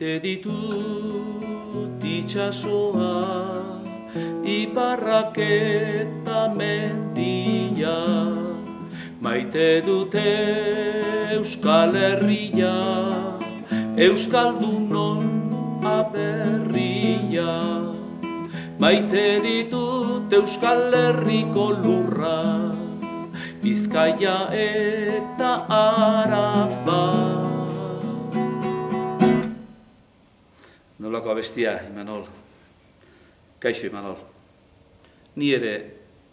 Maite ditut itxasoa, iparrak eta mendia, maite dute Euskal Herria, Euskaldunon aberria. Maite ditut Euskal Herriko lurra, Bizkaia eta Araba. Nolako abestia, Imanol? Kaixo, Imanol. Ni ere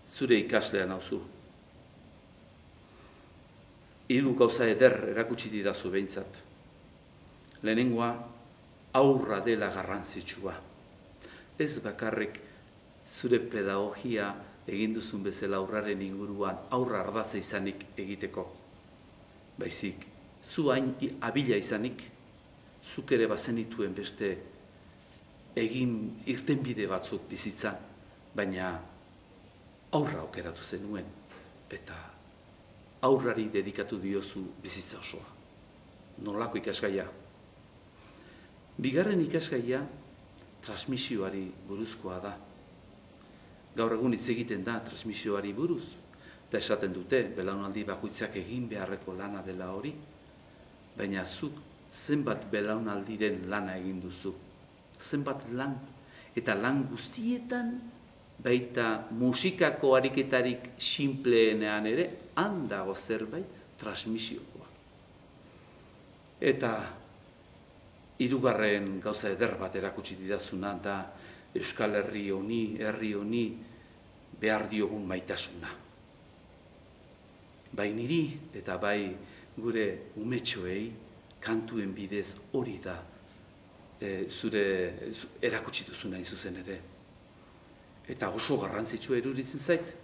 zure ikaslea nauzu. Hiru gauza eder erakutsi didazu behintzat. Lehenengoa, aurra dela garrantzitsua. Ez bakarrik zure pedagogia egin duzun bezala aurraren inguruan aurra ardatza izanik egiteko. Baizik, zu hain abila izanik, zuk ere bazenituen beste egin irtenbide batzuk bizitzan, baina aurra aukeratu zenuen, eta aurrari dedikatu diozu bizitza osoa. Nolako ikasgaia? Bigarren ikasgaia transmisioari buruzkoa da. Gaur egun hitz egiten da transmisioari buruz, eta esaten dute, belaunaldi bakoitzak egin beharreko lana dela hori, baina zuk zenbat belaunaldiren lana egin duzu. Zenbat lan, eta lan guztietan, baita musikako ariketarik sinpleenean ere, handago zerbait transmisiokoa. Eta hirugarren gauza eder bat erakutsi didazuna da Euskal Herri honi behar diogun maitasuna. Bai niri eta bai gure umetxoei kantuen bidez hori da zure erakutsi duzuna zuzen ere. Eta oso garrantzitsua iruditzen zait.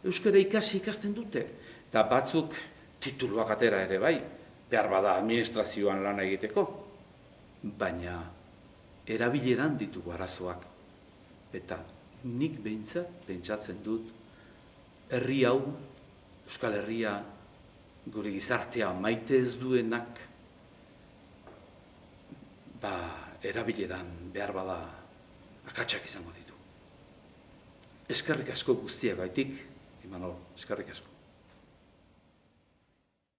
Euskara ikasten dute, eta batzuk tituluak atera ere bai, behar bada administrazioan lana egiteko, baina erabileran ditugu arazoak. Eta nik behintzat pentsatzen dut, herri hau, Euskal Herria, gure gizartea maite ez duenak, erabileran behar bada akatsak izango ditu. Eskerrik asko guztiak gaitik, Imanol, eskerrik asko.